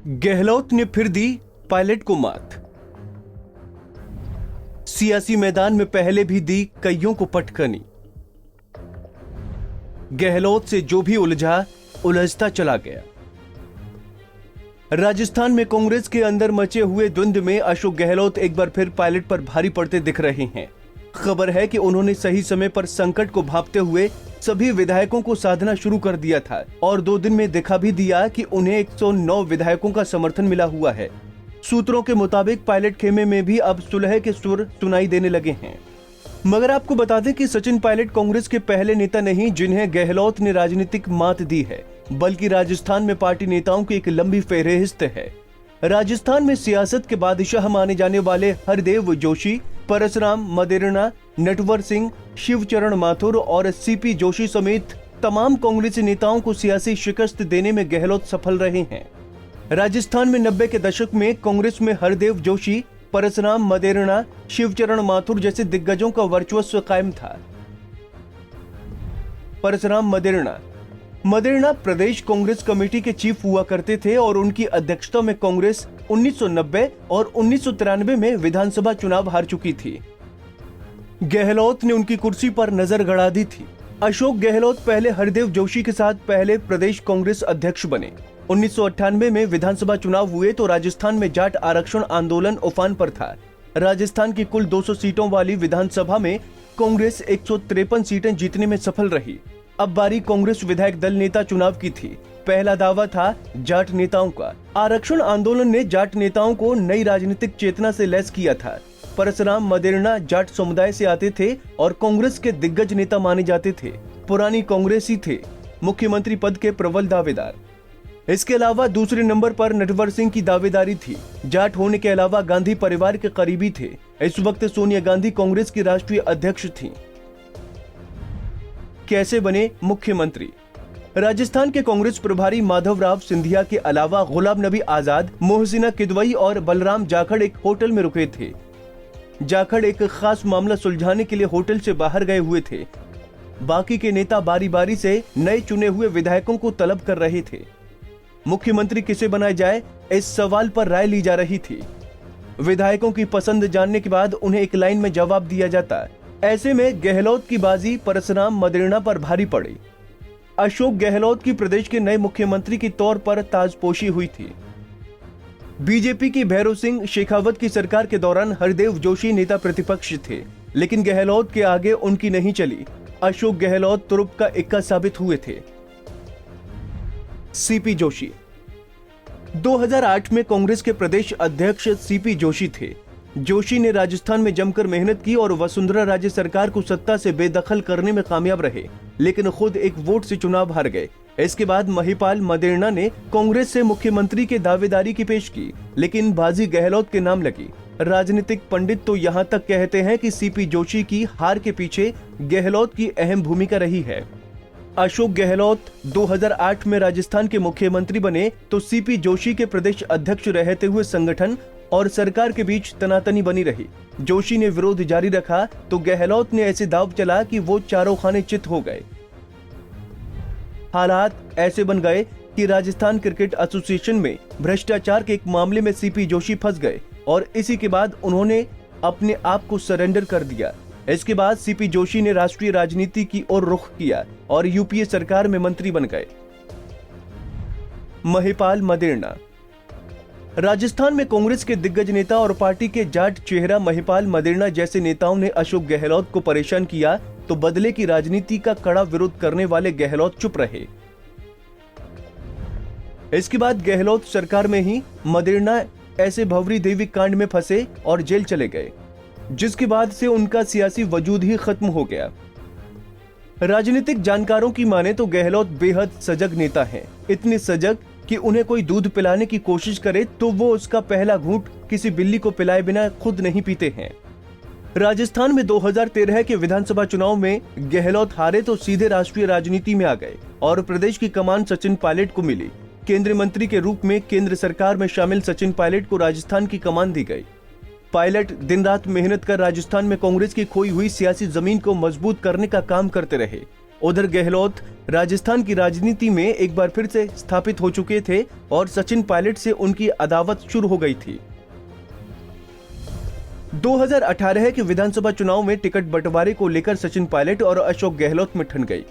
गहलोत ने फिर दी पायलट को मात। सियासी मैदान में पहले भी दी कईयों को पटकनी। गहलोत से जो भी उलझा उलझता चला गया। राजस्थान में कांग्रेस के अंदर मचे हुए द्वंद्व में अशोक गहलोत एक बार फिर पायलट पर भारी पड़ते दिख रहे हैं। खबर है कि उन्होंने सही समय पर संकट को भांपते हुए सभी विधायकों को साधना शुरू कर दिया था और 2 दिन में दिखा भी दिया कि उन्हें 109 विधायकों का समर्थन मिला हुआ है। सूत्रों के मुताबिक पायलट खेमे में भी अब सुलह के सुर सुनाई देने लगे हैं। मगर आपको बता दें कि सचिन पायलट कांग्रेस के पहले नेता नहीं जिन्हें गहलोत ने राजनीतिक मात दी है, बल्कि राजस्थान में पार्टी नेताओं की एक लंबी फेहरिस्त है। राजस्थान में सियासत के बादशाह माने जाने वाले हरदेव जोशी, परसराम मदेरणा, नटवर सिंह, शिवचरण माथुर और सीपी जोशी समेत तमाम कांग्रेसी नेताओं को सियासी शिकस्त देने में गहलोत सफल रहे हैं। राजस्थान में 90 के दशक में कांग्रेस में हरदेव जोशी, परसराम मदेरणा, शिवचरण माथुर जैसे दिग्गजों का वर्चस्व कायम था। परसराम मदेरणा प्रदेश कांग्रेस कमेटी के चीफ हुआ करते थे और उनकी अध्यक्षता में कांग्रेस 1990 और 1993 में विधानसभा चुनाव हार चुकी थी। गहलोत ने उनकी कुर्सी पर नजर गड़ा दी थी। अशोक गहलोत पहले हरदेव जोशी के साथ पहले प्रदेश कांग्रेस अध्यक्ष बने। 1998 में विधानसभा चुनाव हुए तो राजस्थान में जाट आरक्षण आंदोलन उफान पर था। राजस्थान की कुल 200 सीटों वाली विधानसभा में कांग्रेस 153 सीटें जीतने में सफल रही। अब बारी कांग्रेस विधायक दल नेता चुनाव की थी। पहला दावा था जाट नेताओं का। आरक्षण आंदोलन ने जाट नेताओं को नई राजनीतिक चेतना से लैस किया था। परसराम मदेरणा जाट समुदाय से आते थे और कांग्रेस के दिग्गज नेता माने जाते थे। पुरानी कांग्रेसी थे, मुख्यमंत्री पद के प्रबल दावेदार। इसके अलावा दूसरे नंबर पर नटवर सिंह की दावेदारी थी। जाट होने के अलावा गांधी परिवार के करीबी थे। इस वक्त सोनिया गांधी कांग्रेस की राष्ट्रीय अध्यक्ष थीं। कैसे बने मुख्यमंत्री? राजस्थान के कांग्रेस प्रभारी माधवराव सिंधिया के अलावा गुलाम नबी आजाद, मोहसिना किदवई और बलराम जाखड़ एक होटल में रुके थे। जाखड़ एक खास मामला सुलझाने के लिए होटल से बाहर गए हुए थे। बाकी के नेता बारी बारी से नए चुने हुए विधायकों को तलब कर रहे थे। मुख्यमंत्री किसे बनाया जाए, इस सवाल पर राय ली जा रही थी। विधायकों की पसंद जानने के बाद उन्हें एक लाइन में जवाब दिया जाता। ऐसे में गहलोत की बाजी परसराम मदेरणा पर भारी पड़ी। अशोक गहलोत की प्रदेश के नए मुख्यमंत्री के तौर पर ताजपोशी हुई थी। बीजेपी की भैरव सिंह शेखावत की सरकार के दौरान हरदेव जोशी नेता प्रतिपक्ष थे, लेकिन गहलोत के आगे उनकी नहीं चली। अशोक गहलोत तुरुप का इक्का साबित हुए थे। सीपी जोशी 2008 में कांग्रेस के प्रदेश अध्यक्ष सीपी जोशी थे। जोशी ने राजस्थान में जमकर मेहनत की और वसुंधरा राजे सरकार को सत्ता से बेदखल करने में कामयाब रहे, लेकिन खुद एक वोट से चुनाव हार गए। इसके बाद महिपाल मदेरणा ने कांग्रेस से मुख्यमंत्री के दावेदारी की पेश की, लेकिन बाजी गहलोत के नाम लगी। राजनीतिक पंडित तो यहाँ तक कहते हैं कि सीपी जोशी की हार के पीछे गहलोत की अहम भूमिका रही है। अशोक गहलोत 2008 में राजस्थान के मुख्यमंत्री बने तो सीपी जोशी के प्रदेश अध्यक्ष रहते हुए संगठन और सरकार के बीच तनातनी बनी रही। जोशी ने विरोध जारी रखा तो गहलोत ने ऐसे दाव चला कि वो चारों खाने चित हो गए। हालात ऐसे बन गए कि राजस्थान क्रिकेट एसोसिएशन में भ्रष्टाचार के एक मामले में सीपी जोशी फंस गए और इसी के बाद उन्होंने अपने आप को सरेंडर कर दिया। इसके बाद सीपी जोशी ने राष्ट्रीय राजनीति की ओर रुख किया और यूपीए सरकार में मंत्री बन गए। महिपाल मदेरणा राजस्थान में कांग्रेस के दिग्गज नेता और पार्टी के जाट चेहरा महिपाल मदेरणा जैसे नेताओं ने अशोक गहलोत को परेशान किया तो बदले की राजनीति का कड़ा विरोध करने वाले गहलोत चुप रहे। इसके बाद गहलोत सरकार में ही मदेरणा ऐसे भंवरी देवी कांड में फंसे और जेल चले गए, जिसके बाद से उनका सियासी वजूद ही खत्म हो गया। राजनीतिक जानकारों की माने तो गहलोत बेहद सजग नेता हैं, इतने सजग कि उन्हें कोई दूध पिलाने की कोशिश करे तो वो उसका पहला घूंट किसी बिल्ली को पिलाए बिना खुद नहीं पीते हैं। राजस्थान में 2013 के विधानसभा चुनाव में गहलोत हारे तो सीधे राष्ट्रीय राजनीति में आ गए और प्रदेश की कमान सचिन पायलट को मिली। केंद्रीय मंत्री के रूप में केंद्र सरकार में शामिल सचिन पायलट को राजस्थान की कमान दी गई। पायलट दिन रात मेहनत कर राजस्थान में कांग्रेस की खोई हुई सियासी जमीन को मजबूत करने का काम करते रहे। उधर गहलोत राजस्थान की राजनीति में एक बार फिर से स्थापित हो चुके थे और सचिन पायलट से उनकी अदावत शुरू हो गई थी। 2018 के विधानसभा चुनाव में टिकट बंटवारे को लेकर सचिन पायलट और अशोक गहलोत में ठन गई।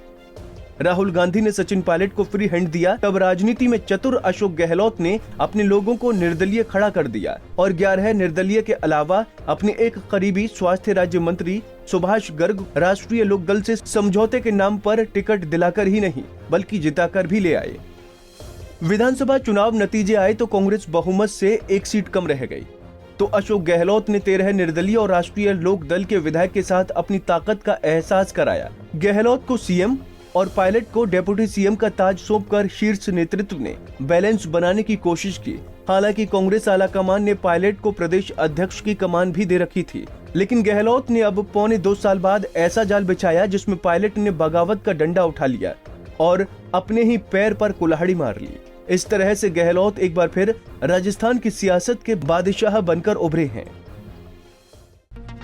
राहुल गांधी ने सचिन पायलट को फ्री हैंड दिया, तब राजनीति में चतुर अशोक गहलोत ने अपने लोगों को निर्दलीय खड़ा कर दिया और 11 निर्दलीय के अलावा अपने एक करीबी स्वास्थ्य राज्य मंत्री सुभाष गर्ग राष्ट्रीय लोकदल से समझौते के नाम पर टिकट दिलाकर ही नहीं बल्कि जिताकर भी ले आए। विधानसभा चुनाव नतीजे आए तो कांग्रेस बहुमत से एक सीट कम रह गई, तो अशोक गहलोत ने 13 निर्दलीय और राष्ट्रीय लोक दल के विधायक के साथ अपनी ताकत का एहसास कराया। गहलोत को सीएम और पायलट को डेप्यूटी सीएम का ताज सौंपकर शीर्ष नेतृत्व ने बैलेंस बनाने की कोशिश की। हालांकि कांग्रेस आला कमान ने पायलट को प्रदेश अध्यक्ष की कमान भी दे रखी थी, लेकिन गहलोत ने अब पौने 2 साल बाद ऐसा जाल बिछाया जिसमें पायलट ने बगावत का डंडा उठा लिया और अपने ही पैर पर कुल्हाड़ी मार ली। इस तरह से गहलोत एक बार फिर राजस्थान की सियासत के बादशाह बनकर उभरे हैं।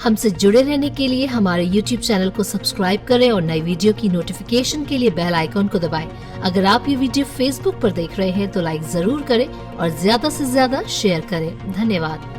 हमसे जुड़े रहने के लिए हमारे YouTube चैनल को सब्सक्राइब करें और नई वीडियो की नोटिफिकेशन के लिए बेल आइकॉन को दबाएं। अगर आप ये वीडियो Facebook पर देख रहे हैं तो लाइक जरूर करें और ज्यादा से ज्यादा शेयर करें। धन्यवाद।